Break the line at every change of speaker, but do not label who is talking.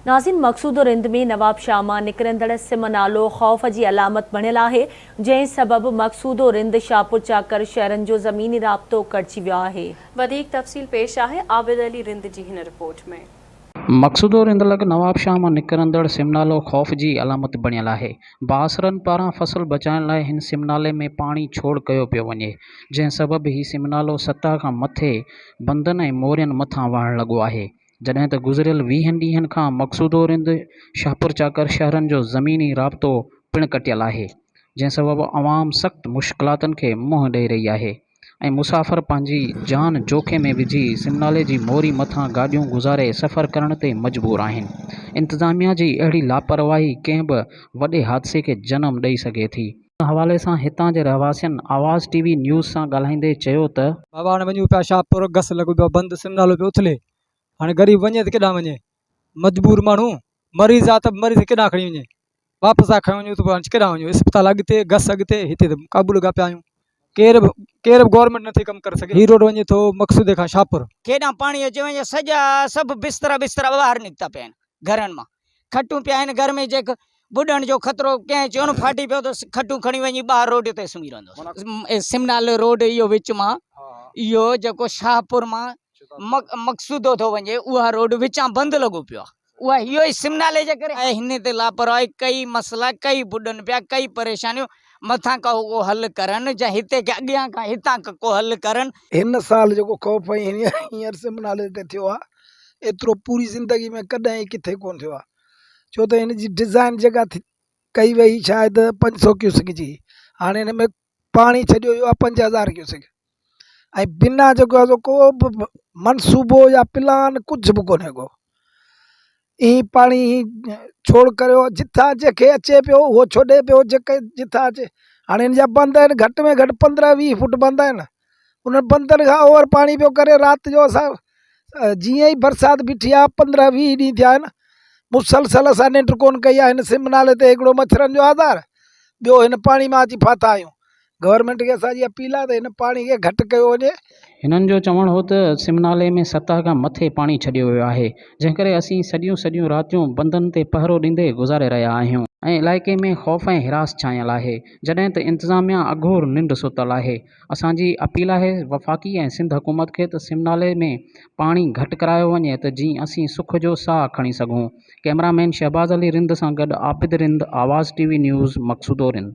नाज़रीन, मक़सूदो रिंद में नवाब शाह मां निकिरंदड़ सिम नालो ख़ौफ़ जी अलामत बणियल आहे, जंहिं सबबि मक़सूदो रिंद शाहपुर चाकर शहरनि जो ज़मीनी राब्तो कटिजी वियो आहे।
वधीक तफ़सील पेश आहे आबिद अली रिंद जी हिन रिपोर्ट में।
मक़सूदो रिंद लॻ नवाब शाह मां निकिरंदड़ सिमनालो ख़ौफ़ जी अलामत बणियल आहे। बासरनि पारां फसल बचाइण लाइ हिन सिमनाले में पाणी छोड़ कयो पियो वञे, जंहिं सबबि हीउ सिमनालो सतह खां मथे बंदनि ऐं मोरियनि मथां वहणु लॻो आहे। जॾहिं त गुज़िरियल 20 ॾींहनि खां मक़सूदो रिंद शाहपुर चाकर शहरनि जो ज़मीनी राब्तो पिणु कटियल आहे, जंहिं सबबि अवाम सख़्तु मुश्किलातुनि खे मुंहुं ॾेई रही आहे ऐं मुसाफ़िर पंहिंजी जान जोख़िम में विझी सिमनाले जी मोरी मथां गाॾियूं गुज़ारे सफ़र करण ते मजबूर आहिनि। इंतिज़ामिया जी अहिड़ी लापरवाही कंहिं बि वॾे हादिसे खे जनम ॾेई सघे थी। हवाले सां हितां जे रहवासियुनि आवाज़ टीवी न्यूज़ सां ॻाल्हाईंदे चयो त
बाबा हाणे वञूं पिया शाहपुर, गस लॻो पियो बंदि, सिमनालो पियो उथले। हाणे ग़रीब वञे त केॾांहुं वञे? मजबूर माण्हू, मरीज़ आहे त मरीज़ केॾांहुं खणी वञे? वापसि खणी वञूं त पोइ केॾांहुं वञूं? इस्पताल अॻिते, गस अॻिते, हिते त क़ाबूल लॻा पिया आहियूं। केर बि गवर्नमेंट नथी कमु करे सघे। ही रोड वञे थो मक़सूदे खां शाहपुर,
केॾां पाणी अची वञे, सॼा सभु बिस्तरा ॿाहिरि निकिता पिया आहिनि घरनि मां। खटूं पिया आहिनि घर में, जेको बुॾण जो ख़तरो, कंहिं चयो न फाटी पियो त खटूं खणी वञी ॿाहिरि रोड ते सुम्ही रहंदो। सिमनाल रोड इहो विच मां, इहो जेको शाहपुर मां मक़सूदो थो वञे, उहा रोड विचां बंदि लॻो पियो आहे। उहा इहो ई सिमनाले जे करे हिन ते लापरवाही, कई मसइला, कई बुॾनि पिया, कई परेशानियूं मथां का को हल करनि, जा हिते के अॻियां खां हितां को हल करनि।
हिन साल जेको ख़ौफ़ हींअर सिमनाले ते थियो आहे, एतिरो पूरी ज़िंदगी में कॾहिं किथे कोन थियो आहे। छो त हिन जी डिज़ाइन जेका कई वई शायदि 500 क्यूसिक जी, हाणे हिन में पाणी छॾियो वियो आहे 5000 क्यूसिक, ऐं बिना जेको आहे को बि मनसूबो या प्लान कुझु बि कोन्हे को। ईअं पाणी छोड़ करियो, जिथां जंहिंखे अचे पियो उहो छोड़े पियो, जेके जिथां अचे। हाणे हिन जा बंद आहिनि, घटि में घटि 15-20 फुट बंद आहिनि। उन्हनि बंदनि खां ओवर पाणी पियो करे। राति जो असां जीअं ई बरसाति बीठी आहे, 15-20 ॾींहं थिया आहिनि, मुसलसल असां निंड कोन कई आहे। हिन सिमनाले ते हिकिड़ो मच्छरनि जो आधार, ॿियो हिन पाणी मां अची फाथा आहियूं। गवर्नमेंट खे असांजी अपील आहे त हिन पाणी खे घटि कयो वञे।
हिननि जो चवणु हो त सिमनाले में सतह खां मथे पाणी छॾियो वियो आहे, जंहिं करे असीं सॼियूं रातियूं बंदनि ते पहरो ॾींदे गुज़ारे रहिया आहियूं ऐं इलाइक़े में ख़ौफ़ ऐं हिरास छायल आहे, जॾहिं त इंतिज़ामिया अघोर निंड सुतल आहे। असांजी अपील आहे वफ़ाक़ी ऐं सिंध हुकूमत खे त सिमनाले में पाणी घटि करायो वञे त जीअं असीं सुख जो साह खणी सघूं। कैमरामैन शहबाज़ अली रिंद सां गॾु आबिद रिंद, आवाज़ टीवी न्यूज़, मक़सूदो रिंद।